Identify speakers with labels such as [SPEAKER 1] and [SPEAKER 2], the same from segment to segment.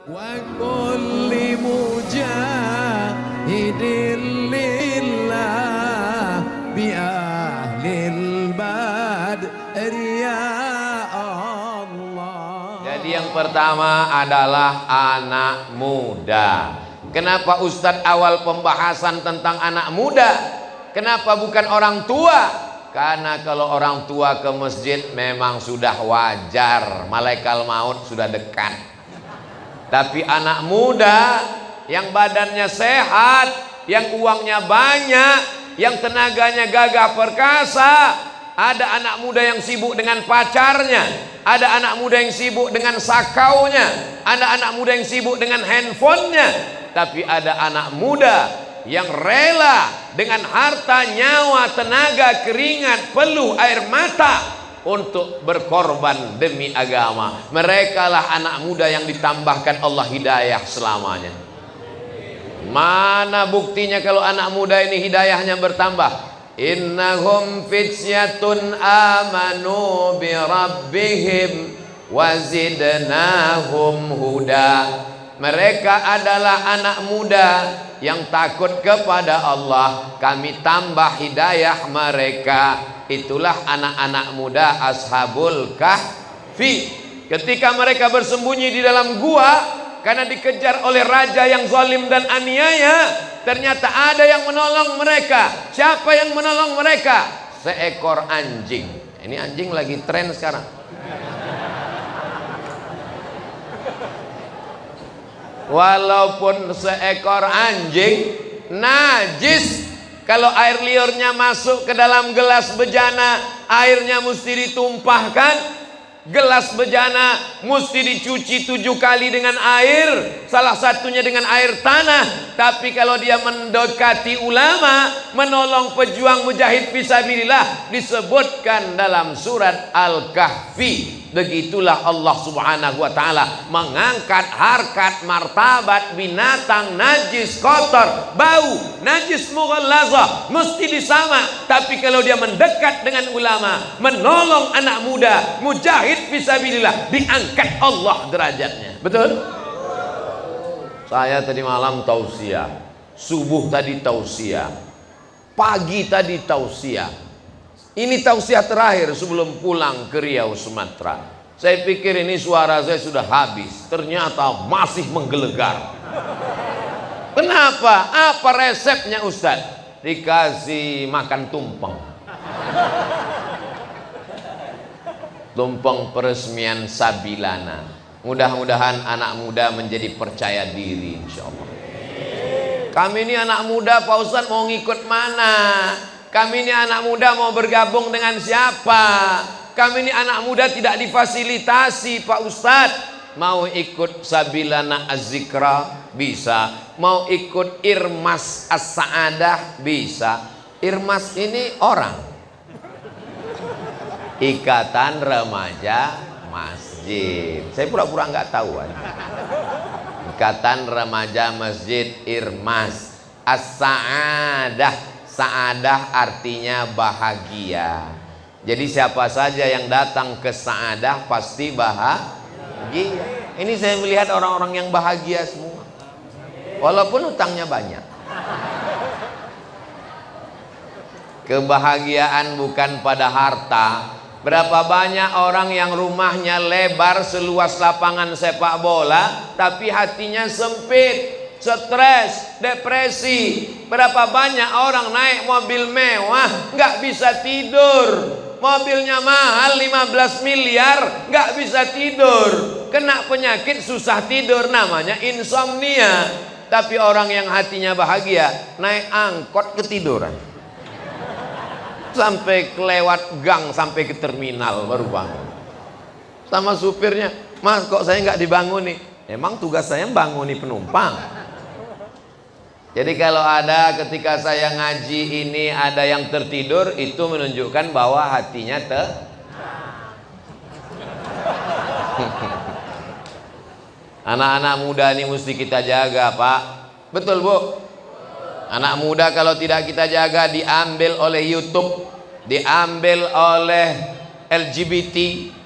[SPEAKER 1] وكل مجاهد لله بأهل البدر يا الله.
[SPEAKER 2] Jadi yang pertama adalah anak muda. Kenapa Ustadz awal pembahasan tentang anak muda? Kenapa bukan orang tua? Karena kalau orang tua ke masjid memang sudah wajar, malaikat maut sudah dekat. Tapi anak muda yang badannya sehat, yang uangnya banyak, yang tenaganya gagah perkasa, ada anak muda yang sibuk dengan pacarnya, ada anak muda yang sibuk dengan sakaunya, ada anak muda yang sibuk dengan handphonenya. Tapi ada anak muda yang rela dengan harta, nyawa, tenaga, keringat, peluh, air mata untuk berkorban demi agama. Mereka lah anak muda yang ditambahkan Allah hidayah selamanya. Mana buktinya kalau anak muda ini hidayahnya bertambah? Innahum fityatun amanu bi rabbihim wazidnahum huda. Mereka adalah anak muda yang takut kepada Allah, kami tambah hidayah mereka. Itulah anak-anak muda ashabul kahfi. Ketika mereka bersembunyi di dalam gua karena dikejar oleh raja yang zalim dan aniaya, ternyata ada yang menolong mereka. Siapa yang menolong mereka? Seekor anjing. Ini anjing lagi tren sekarang. Walaupun seekor anjing najis, kalau air liurnya masuk ke dalam gelas bejana, airnya mesti ditumpahkan. Gelas bejana mesti dicuci 7 kali dengan air, salah satunya dengan air tanah. Tapi kalau dia mendekati ulama, menolong pejuang mujahid fisabilillah, disebutkan dalam surat Al-Kahfi. Begitulah Allah subhanahu wa ta'ala mengangkat harkat martabat binatang najis, kotor, bau, najis mughallazah, mesti disama. Tapi kalau dia mendekat dengan ulama, menolong anak muda, mujahid fisabilillah, diangkat Allah derajatnya. Betul? Saya tadi malam tausiah, subuh tadi tausiah, pagi tadi tausiah. Ini tausiah terakhir sebelum pulang ke Riau, Sumatera. Saya pikir ini suara saya sudah habis, ternyata masih menggelegar. Kenapa? Apa resepnya Ustaz? Dikasih makan tumpeng. Tumpeng peresmian Sabilana. Mudah-mudahan anak muda menjadi percaya diri, insya Allah. Kami ini anak muda Pak Ustadz mau ngikut mana? Kami ini anak muda mau bergabung dengan siapa? Kami ini anak muda tidak difasilitasi Pak Ustadz. Mau ikut Sabilana Az-Zikra bisa, mau ikut Irmas As-Sa'adah bisa. Irmas ini orang, Ikatan Remaja Masjid. Saya pura-pura nggak tahu aja. Ikatan Remaja Masjid Irmas As-Sa'adah. Sa'adah artinya bahagia. Jadi siapa saja yang datang ke Sa'adah pasti bahagia. Ini saya melihat orang-orang yang bahagia semua, walaupun utangnya banyak. Kebahagiaan bukan pada harta. Berapa banyak orang yang rumahnya lebar seluas lapangan sepak bola, tapi hatinya sempit, stres, depresi. Berapa banyak orang naik mobil mewah nggak bisa tidur, mobilnya mahal 15 miliar nggak bisa tidur, kena penyakit susah tidur, namanya insomnia. Tapi orang yang hatinya bahagia naik angkot ketiduran, sampai kelewat gang, sampai ke terminal baru bangun. Sama supirnya, Mas kok saya nggak dibanguni? Emang tugas saya banguni penumpang. Jadi kalau ada ketika saya ngaji ini ada yang tertidur, itu menunjukkan bahwa hatinya Anak-anak muda ini mesti kita jaga Pak. Betul Bu? Anak muda kalau tidak kita jaga, diambil oleh YouTube, diambil oleh LGBT,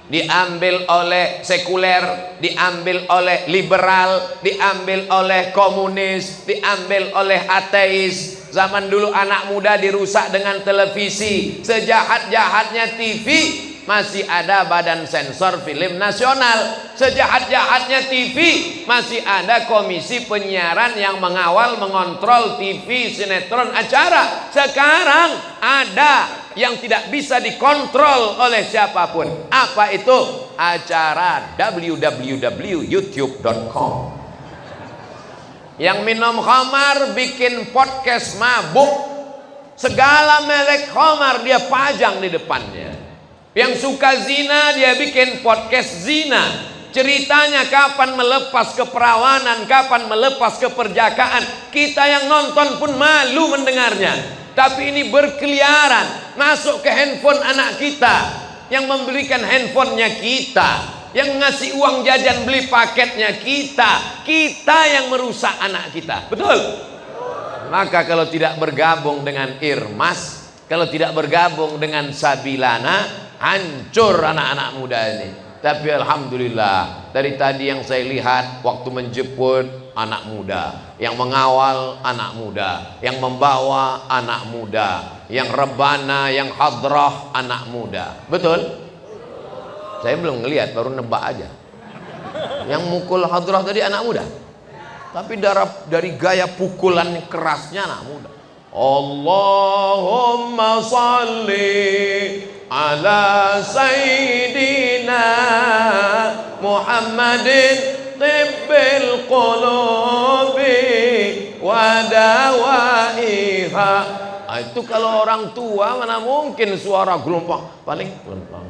[SPEAKER 2] diambil oleh sekuler, diambil oleh liberal, diambil oleh komunis, diambil oleh ateis. Zaman dulu anak muda dirusak dengan televisi. Sejahat-jahatnya TV, masih ada badan sensor film nasional. Sejahat-jahatnya TV, masih ada komisi penyiaran yang mengawal, mengontrol TV, sinetron, acara. Sekarang ada yang tidak bisa dikontrol oleh siapapun. Apa itu? Acara www.youtube.com. Yang minum khamar bikin podcast mabuk, segala merek khamar dia pajang di depannya. Yang suka zina dia bikin podcast zina. Ceritanya kapan melepas keperawanan, kapan melepas keperjakaan. Kita yang nonton pun malu mendengarnya. Tapi ini berkeliaran masuk ke handphone anak kita, yang membelikan handphonenya kita, yang ngasih uang jajan beli paketnya kita yang merusak anak kita. Betul? Maka kalau tidak bergabung dengan Irmas, kalau tidak bergabung dengan Sabilana, hancur anak-anak muda ini. Tapi alhamdulillah, dari tadi yang saya lihat waktu menjemput anak muda, yang mengawal anak muda, yang membawa anak muda, yang rebana, yang hadrah anak muda. Betul? Saya belum ngelihat, baru nebak aja. Yang mukul hadrah tadi anak muda. Tapi dari gaya pukulan kerasnya anak muda. Allahumma salli ala sayyidina Muhammadin tibbil qulubi wa dawaiha. Itu kalau orang tua mana mungkin suara gelombang, paling pelan-pelan,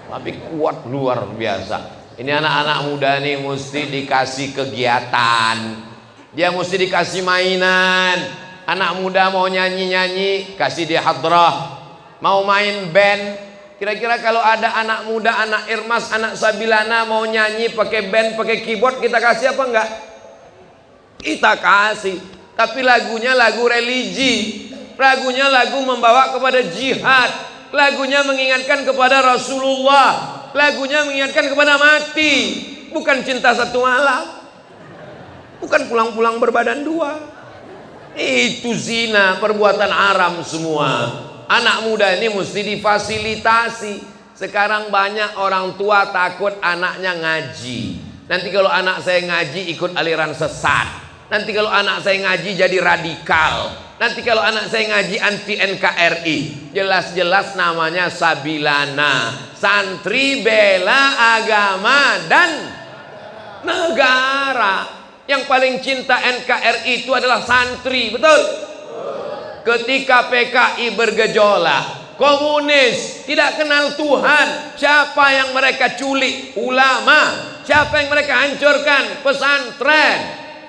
[SPEAKER 2] tapi kuat luar biasa. Ini anak-anak muda nih mesti dikasih kegiatan, dia mesti dikasih mainan. Anak muda mau nyanyi-nyanyi, kasih dia hadrah. Mau main band, kira-kira kalau ada anak muda, anak Irmas, anak Sabilana mau nyanyi pakai band, pakai keyboard, kita kasih apa enggak? Kita kasih. Tapi lagunya lagu religi, lagunya lagu membawa kepada jihad, lagunya mengingatkan kepada Rasulullah, lagunya mengingatkan kepada mati, bukan cinta satu malam, bukan pulang-pulang berbadan dua. Itu zina, perbuatan haram semua. Anak muda ini mesti difasilitasi. Sekarang banyak orang tua takut anaknya ngaji. Nanti kalau anak saya ngaji ikut aliran sesat. Nanti kalau anak saya ngaji jadi radikal. Nanti kalau anak saya ngaji anti NKRI. Jelas-jelas namanya Sabilana, santri bela agama dan negara. Yang paling cinta NKRI itu adalah santri, betul? Ketika PKI bergejolak, komunis tidak kenal Tuhan, siapa yang mereka culik? Ulama. Siapa yang mereka hancurkan? Pesantren.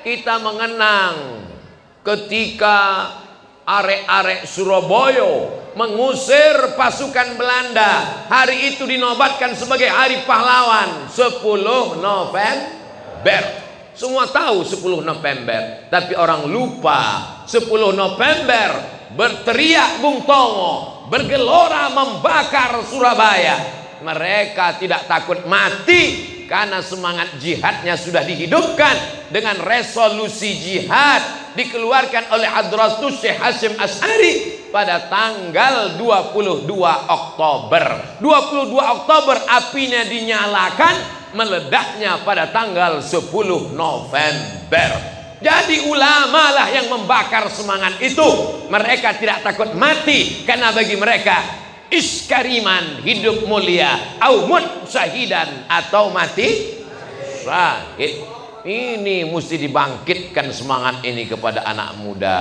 [SPEAKER 2] Kita mengenang ketika arek-arek Surabaya mengusir pasukan Belanda. Hari itu dinobatkan sebagai hari pahlawan, 10 November. Semua tahu 10 November, tapi orang lupa 10 November berteriak Bung Tomo, bergelora membakar Surabaya. Mereka tidak takut mati karena semangat jihadnya sudah dihidupkan dengan resolusi jihad dikeluarkan oleh Hadratus Syekh Hasyim Asy'ari pada tanggal 22 Oktober. 22 Oktober apinya dinyalakan, meledaknya pada tanggal 10 November. Jadi ulama lah yang membakar semangat itu. Mereka tidak takut mati karena bagi mereka iskariman, hidup mulia, au mut syahidan, atau mati syahid. Ini mesti dibangkitkan semangat ini kepada anak muda.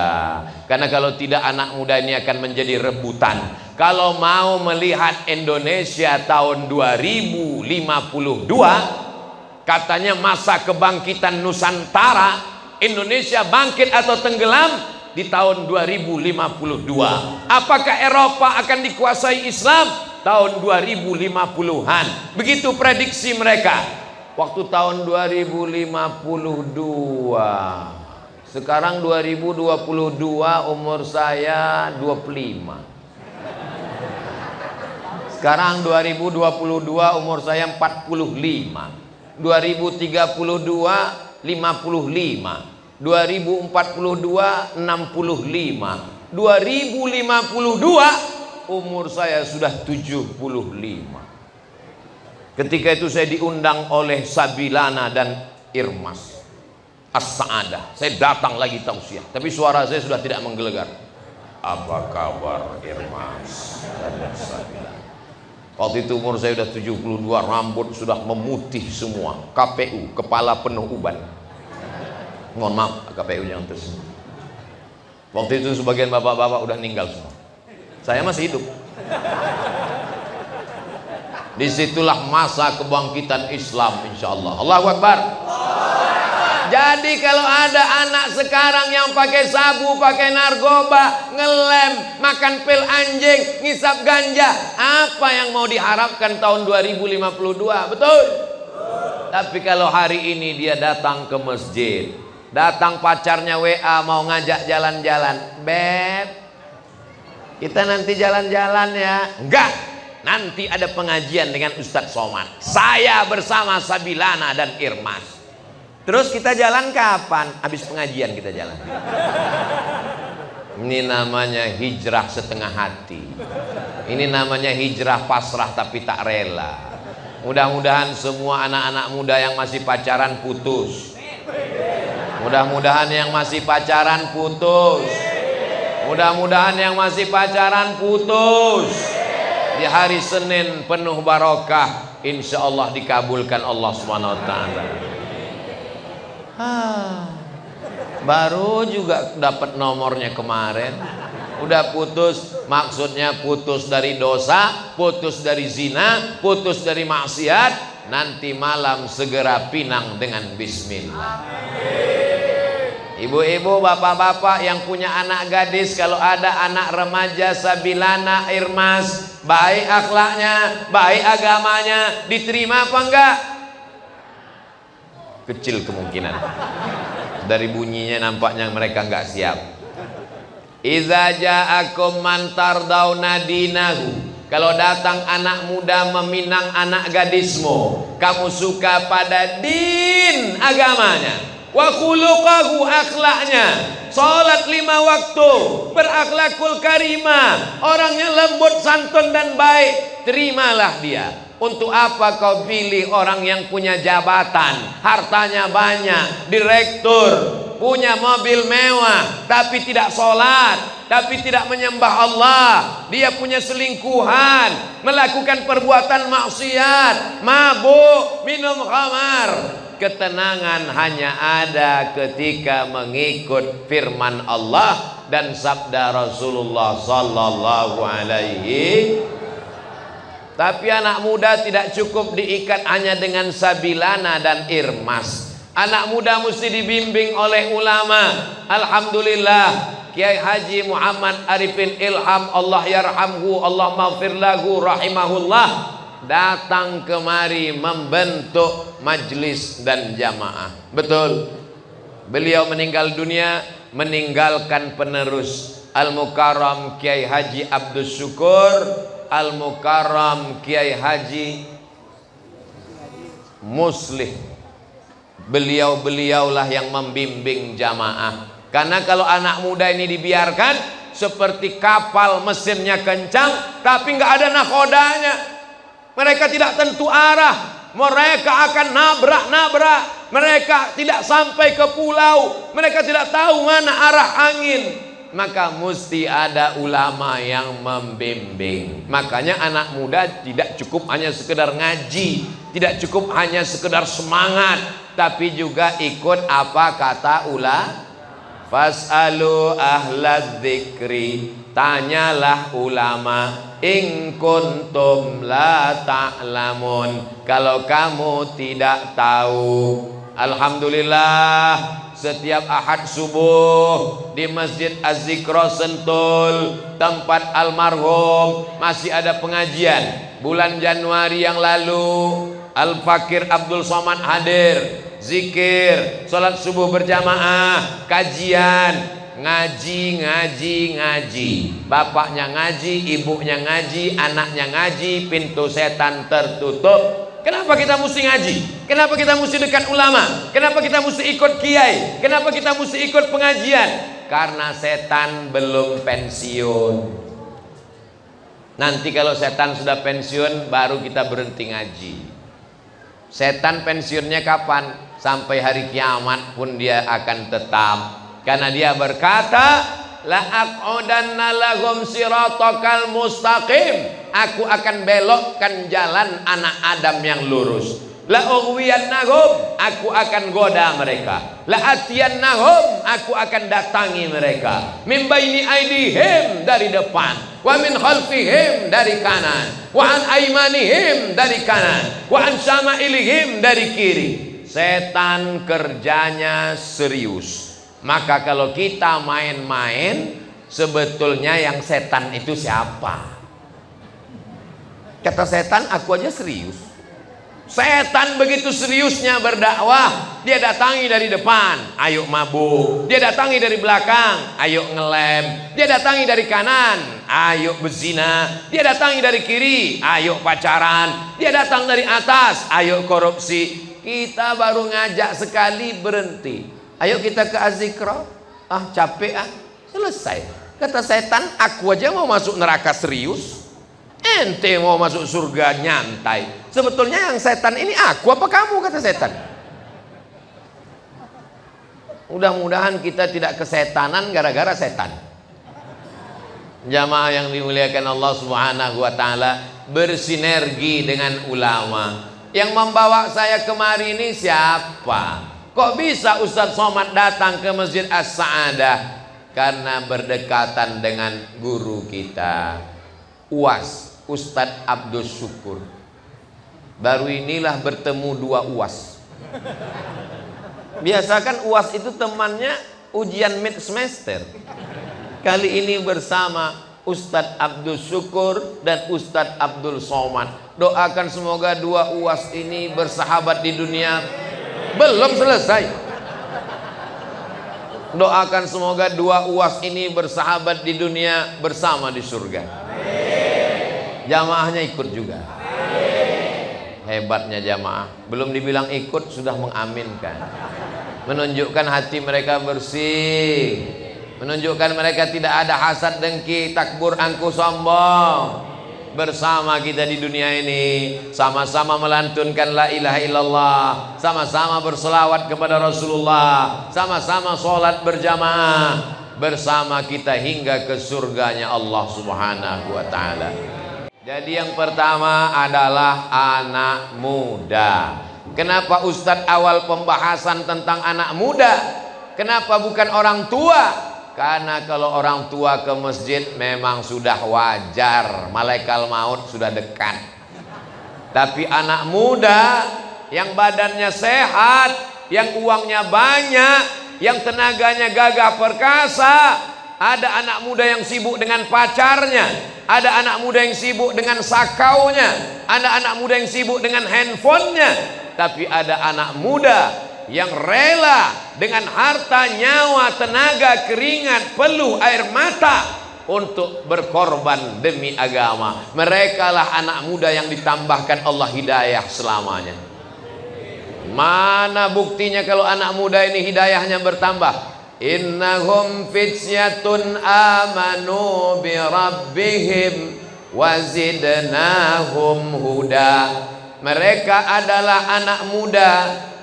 [SPEAKER 2] Karena kalau tidak, anak muda ini akan menjadi rebutan. Kalau mau melihat Indonesia tahun 2052, katanya masa kebangkitan Nusantara, Indonesia bangkit atau tenggelam di tahun 2052. Apakah Eropa akan dikuasai Islam? Tahun 2050-an. Begitu prediksi mereka. Waktu tahun 2052. Sekarang 2022, umur saya 25. Sekarang 2022 umur saya 45. 2032 55. 2042 65. 2052 umur saya sudah 75. Ketika itu saya diundang oleh Sabilana dan Irmas As-Sa'adah. Saya datang lagi tausiah, tapi suara saya sudah tidak menggelegar. Apa kabar Irmas dan Sabilana? Waktu itu umur saya sudah 72, rambut sudah memutih semua. KPU, kepala penuh uban. Mohon maaf, KPU yang tersebut. Waktu itu sebagian bapak-bapak udah meninggal semua. Saya masih hidup. Disitulah masa kebangkitan Islam, insya Allah. Allahu Akbar. Jadi kalau ada anak sekarang yang pakai sabu, pakai narkoba, ngelem, makan pil anjing, ngisap ganja, apa yang mau diharapkan tahun 2052? Betul? Tapi kalau hari ini dia datang ke masjid, datang pacarnya WA mau ngajak jalan-jalan, Beb, kita nanti jalan-jalan ya. Enggak, nanti ada pengajian dengan Ustadz Somad, saya bersama Sabilana dan Irmas. Terus kita jalan kapan? Habis pengajian kita jalan. Ini namanya hijrah setengah hati. Ini namanya hijrah pasrah tapi tak rela. Mudah-mudahan semua anak-anak muda yang masih pacaran putus. Mudah-mudahan yang masih pacaran putus. Mudah-mudahan yang masih pacaran putus. Di hari Senin penuh barokah, insya Allah dikabulkan Allah Subhanahu Wa Taala. Baru juga dapat nomornya kemarin, udah putus. Maksudnya putus dari dosa, putus dari zina, putus dari maksiat. Nanti malam segera pinang dengan bismillah. Ibu-ibu, bapak-bapak yang punya anak gadis, kalau ada anak remaja Sabilana, Irmas, baik akhlaknya, baik agamanya, diterima apa enggak? Kecil kemungkinan. Dari bunyinya nampaknya mereka enggak siap. Iza ja'akum man tardawna dinahu. Kalau datang anak muda meminang anak gadismu, kamu suka pada din agamanya, wa khuluqahu akhlaknya, salat 5 waktu, berakhlakul karimah, orangnya lembut, santun dan baik, terimalah dia. Untuk apa kau pilih orang yang punya jabatan, hartanya banyak, direktur, punya mobil mewah, tapi tidak sholat, tapi tidak menyembah Allah, dia punya selingkuhan, melakukan perbuatan maksiat, mabuk, minum khamar. Ketenangan hanya ada ketika mengikut firman Allah dan sabda Rasulullah sallallahu alaihi. Tapi anak muda tidak cukup diikat hanya dengan Sabilana dan Irmas. Anak muda mesti dibimbing oleh ulama. Alhamdulillah, Kiai Haji Muhammad Arifin Ilham, Allah yarhamhu, Allah maghfir lahu, rahimahullah, datang kemari membentuk majlis dan jamaah. Betul. Beliau meninggal dunia meninggalkan penerus, Al-Mukarram Kiai Haji Abdus Syukur, Al-Mukarram Kiai Haji Muslih. Beliau-beliaulah yang membimbing jamaah. Karena kalau anak muda ini dibiarkan seperti kapal, mesinnya kencang tapi nggak ada nakodanya, mereka tidak tentu arah, mereka akan nabrak-nabrak, mereka tidak sampai ke pulau, mereka tidak tahu mana arah angin. Maka mesti ada ulama yang membimbing. Makanya anak muda tidak cukup hanya sekedar ngaji, tidak cukup hanya sekedar semangat, tapi juga ikut apa kata ulama. Fas'alu ahlaz dzikri, tanyalah ulama, in kuntum la ta'lamun, kalau kamu tidak tahu. Alhamdulillah, setiap Ahad subuh di Masjid Az-Zikra Sentul, tempat almarhum, masih ada pengajian. Bulan Januari yang lalu Al-Fakir Abdul Somad hadir, zikir, sholat subuh berjamaah, kajian, ngaji. Bapaknya ngaji, ibunya ngaji, anaknya ngaji, pintu setan tertutup. Kenapa kita mesti ngaji? Kenapa kita mesti dekat ulama? Kenapa kita mesti ikut kiai? Kenapa kita mesti ikut pengajian? Karena setan belum pensiun. Nanti kalau setan sudah pensiun, baru kita berhenti ngaji. Setan pensiunnya kapan? Sampai hari kiamat pun dia akan tetap. Karena dia berkata, la aq'udanna lahum siratakal mustaqim. Aku akan belokkan jalan anak Adam yang lurus. La ughwiyannahum, aku akan goda mereka. La atiyannahum, aku akan datangi mereka. Min baini aidihim, dari depan. Wa min khalfihim, dari kanan. Wa an aymanihim, dari kanan. Wa an syama'ilihim, dari kiri. Setan kerjanya serius. Maka kalau kita main-main, sebetulnya yang setan itu siapa? Kata setan, aku aja serius. Setan begitu seriusnya berdakwah, dia datangi dari depan, ayo mabuk. Dia datangi dari belakang, ayo ngelem. Dia datangi dari kanan, ayo berzina. Dia datangi dari kiri, ayo pacaran. Dia datang dari atas, ayo korupsi. Kita baru ngajak sekali berhenti. Ayo kita ke azikra. Ah capek ah, selesai. Kata setan, aku aja mau masuk neraka serius. Ente mau masuk surga nyantai. Sebetulnya yang setan ini aku apa kamu, kata setan. Mudah-mudahan kita tidak kesetanan gara-gara setan. Jamaah yang dimuliakan Allah Subhanahu wa taala, bersinergi dengan ulama. Yang membawa saya kemari ini siapa? Kok bisa Ustadz Somad datang ke Masjid As-Sa'adah? Karena berdekatan dengan guru kita, UAS, Ustadz Abdul Syukur. Baru inilah bertemu dua UAS. Biasakan UAS itu temannya ujian mid semester. Kali ini bersama Ustadz Abdul Syukur dan Ustadz Abdul Somad. Doakan semoga dua UAS ini bersahabat di dunia. Belum selesai. Doakan semoga dua UAS ini bersahabat di dunia, bersama di surga. Jamaahnya ikut juga. Hebatnya jamaah, belum dibilang ikut sudah mengaminkan. Menunjukkan hati mereka bersih, menunjukkan mereka tidak ada hasad, dengki, takbur, angku, sombong. Bersama kita di dunia ini, sama-sama melantunkan la ilaha illallah, sama-sama berselawat kepada Rasulullah, sama-sama sholat berjamaah, bersama kita hingga ke surganya Allah Subhanahu wa ta'ala. Jadi yang pertama adalah anak muda. Kenapa Ustadz awal pembahasan tentang anak muda? Kenapa bukan orang tua? Karena kalau orang tua ke masjid memang sudah wajar, malaikat maut sudah dekat. Tapi anak muda yang badannya sehat, yang uangnya banyak, yang tenaganya gagah perkasa. Ada anak muda yang sibuk dengan pacarnya, ada anak muda yang sibuk dengan sakaunya, ada anak muda yang sibuk dengan handphonenya. Tapi ada anak muda yang rela dengan harta, nyawa, tenaga, keringat, peluh, air mata untuk berkorban demi agama. Mereka lah anak muda yang ditambahkan Allah hidayah selamanya. Mana buktinya kalau anak muda ini hidayahnya bertambah? Innahum fityatun amanu bi rabbihim wazidnahum huda. Mereka adalah anak muda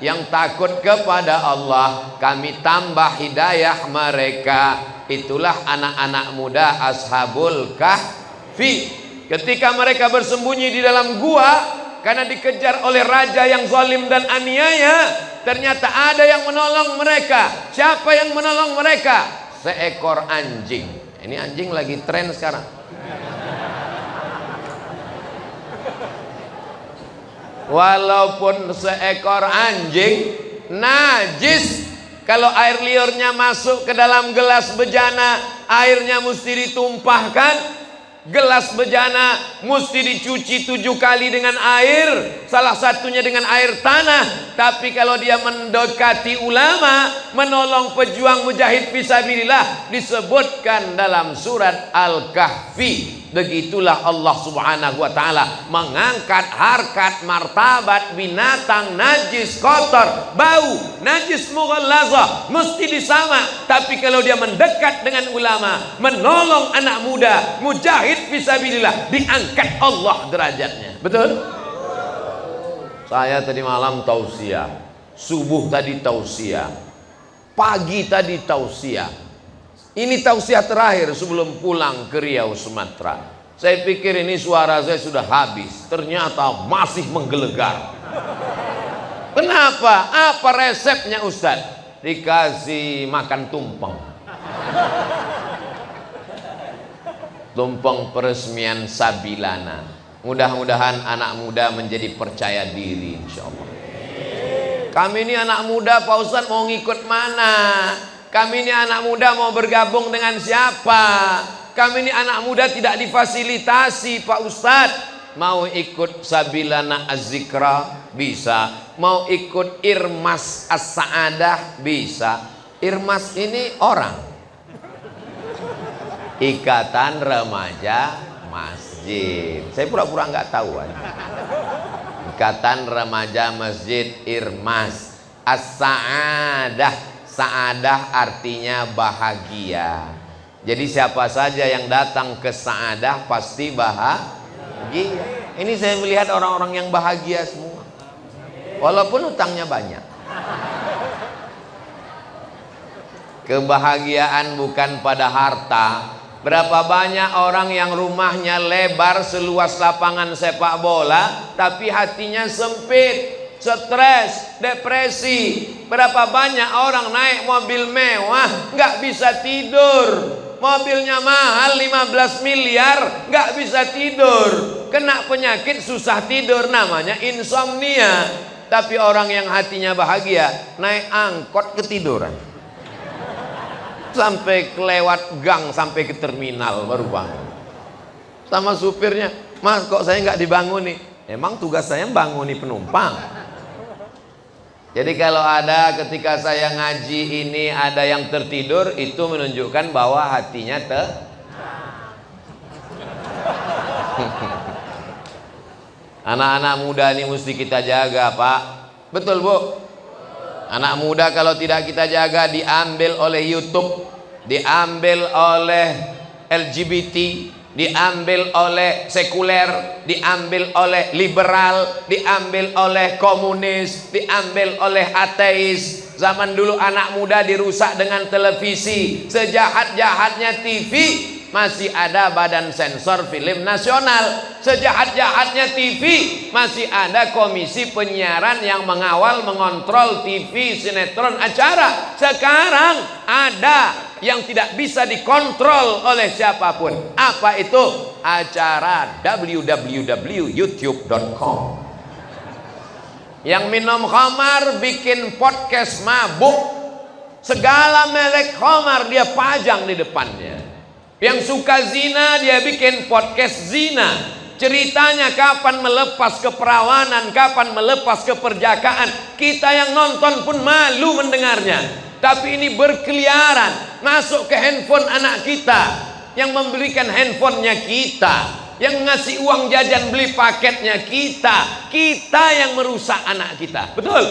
[SPEAKER 2] yang takut kepada Allah, kami tambah hidayah mereka. Itulah anak-anak muda Ashabul Kahfi. Ketika mereka bersembunyi di dalam gua karena dikejar oleh raja yang zalim dan aniaya, ternyata ada yang menolong mereka. Siapa yang menolong mereka? Seekor anjing. Ini anjing lagi tren sekarang. Walaupun seekor anjing najis, kalau air liurnya masuk ke dalam gelas bejana, airnya mesti ditumpahkan. Gelas bejana mesti dicuci 7 kali dengan air, salah satunya dengan air tanah. Tapi kalau dia mendekati ulama, menolong pejuang mujahid fisabilillah, disebutkan dalam surat Al-Kahfi. Begitulah Allah subhanahu wa ta'ala mengangkat harkat martabat binatang najis, kotor, bau, najis mughallazah, mesti disama. Tapi kalau dia mendekat dengan ulama, menolong anak muda, mujahid fisabilillah, diangkat Allah derajatnya. Betul? Saya tadi malam tausiah, subuh tadi tausiah, pagi tadi tausiah. Ini tausiah terakhir sebelum pulang ke Riau, Sumatera. Saya pikir ini suara saya sudah habis, ternyata masih menggelegar. Kenapa? Apa resepnya Ustadz? Dikasih makan tumpeng. Tumpeng peresmian Sabilana. Mudah-mudahan anak muda menjadi percaya diri, insya Allah. Kami ini anak muda, Pak Ustadz, mau ngikut mana? Kami ini anak muda mau bergabung dengan siapa? Kami ini anak muda tidak difasilitasi, Pak Ustadz. Mau ikut Sabilana Az-Zikra? Bisa. Mau ikut Irmas As-Sa'adah? Bisa. Irmas ini orang, Ikatan Remaja Masjid. Saya pura-pura nggak tahu aja. Ikatan Remaja Masjid Irmas As-Sa'adah. Sa'adah artinya bahagia. Jadi siapa saja yang datang ke Sa'adah pasti bahagia. Ini saya melihat orang-orang yang bahagia semua, walaupun utangnya banyak. Kebahagiaan bukan pada harta. Berapa banyak orang yang rumahnya lebar seluas lapangan sepak bola, tapi hatinya sempit, stres, depresi. Berapa banyak orang naik mobil mewah nggak bisa tidur, mobilnya mahal 15 miliar nggak bisa tidur, kena penyakit susah tidur, namanya insomnia. Tapi orang yang hatinya bahagia naik angkot ketiduran, sampai kelewat gang sampai ke terminal baru bangun. Sama supirnya, Mas kok saya nggak dibanguni? Emang tugas saya banguni penumpang. Jadi kalau ada ketika saya ngaji ini ada yang tertidur, itu menunjukkan bahwa hatinya Anak-anak muda ini mesti kita jaga, Pak. Betul, Bu? Anak muda kalau tidak kita jaga, diambil oleh YouTube, diambil oleh LGBT, diambil oleh sekuler, diambil oleh liberal, diambil oleh komunis, diambil oleh ateis. Zaman dulu anak muda dirusak dengan televisi. Sejahat-jahatnya TV, masih ada Badan Sensor Film Nasional. Sejahat-jahatnya TV, masih ada Komisi Penyiaran yang mengawal, mengontrol TV, sinetron, acara. Sekarang ada yang tidak bisa dikontrol oleh siapapun. Apa itu? Acara www.youtube.com. Yang minum khamar bikin podcast mabuk, segala merek khamar dia pajang di depannya. Yang suka zina dia bikin podcast zina. Ceritanya kapan melepas keperawanan, kapan melepas keperjakaan. Kita yang nonton pun malu mendengarnya. Tapi ini berkeliaran masuk ke handphone anak kita, yang memberikan handphonenya kita, yang ngasih uang jajan beli paketnya kita yang merusak anak kita. Betul?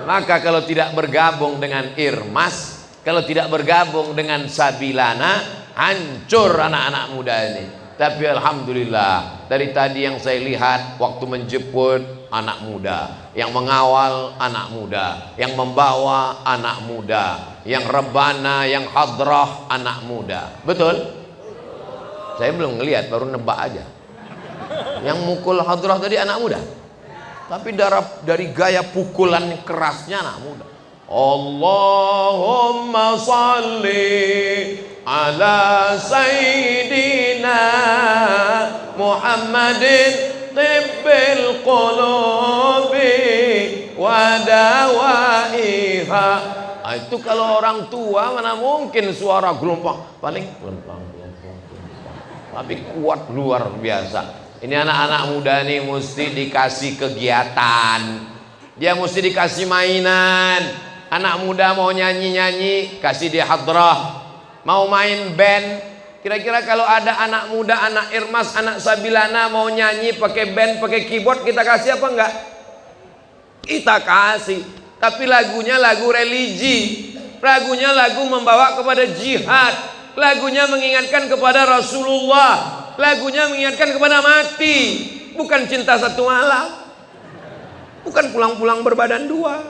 [SPEAKER 2] Maka kalau tidak bergabung dengan Irmas, kalau tidak bergabung dengan Sabilana, hancur anak-anak muda ini. Tapi alhamdulillah, dari tadi yang saya lihat waktu menjemput anak muda, yang mengawal anak muda, yang membawa anak muda, yang rebana, yang hadrah anak muda. Betul? Saya belum ngelihat, baru nebak aja. Yang mukul hadrah tadi anak muda, tapi dari gaya pukulan kerasnya anak muda. Allahumma salli ala sayyidina Muhammadin tibbil qulubi wa dawaiha. Itu kalau orang tua mana mungkin suara gelombang, paling tapi kuat luar biasa. Ini anak-anak muda nih mesti dikasih kegiatan, dia mesti dikasih mainan. Anak muda mau nyanyi-nyanyi, kasih dia hadrah. Mau main band, kira-kira kalau ada anak muda, anak Irmas, anak Sabilana mau nyanyi pakai band, pakai keyboard, kita kasih apa enggak? Kita kasih. Tapi lagunya lagu religi, lagunya lagu membawa kepada jihad, lagunya mengingatkan kepada Rasulullah, lagunya mengingatkan kepada mati, bukan cinta satu malam, bukan pulang-pulang berbadan dua.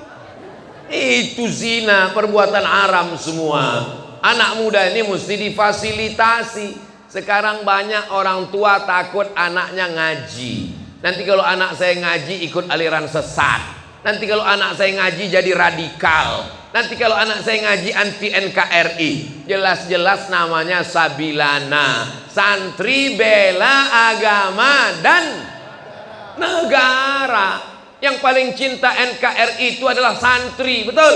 [SPEAKER 2] Itu zina, perbuatan haram semua. Anak muda ini mesti difasilitasi. Sekarang banyak orang tua takut anaknya ngaji. Nanti kalau anak saya ngaji ikut aliran sesat. Nanti kalau anak saya ngaji jadi radikal. Nanti kalau anak saya ngaji anti NKRI. Jelas-jelas namanya Sabilana, santri bela agama dan negara. Yang paling cinta NKRI itu adalah santri, betul?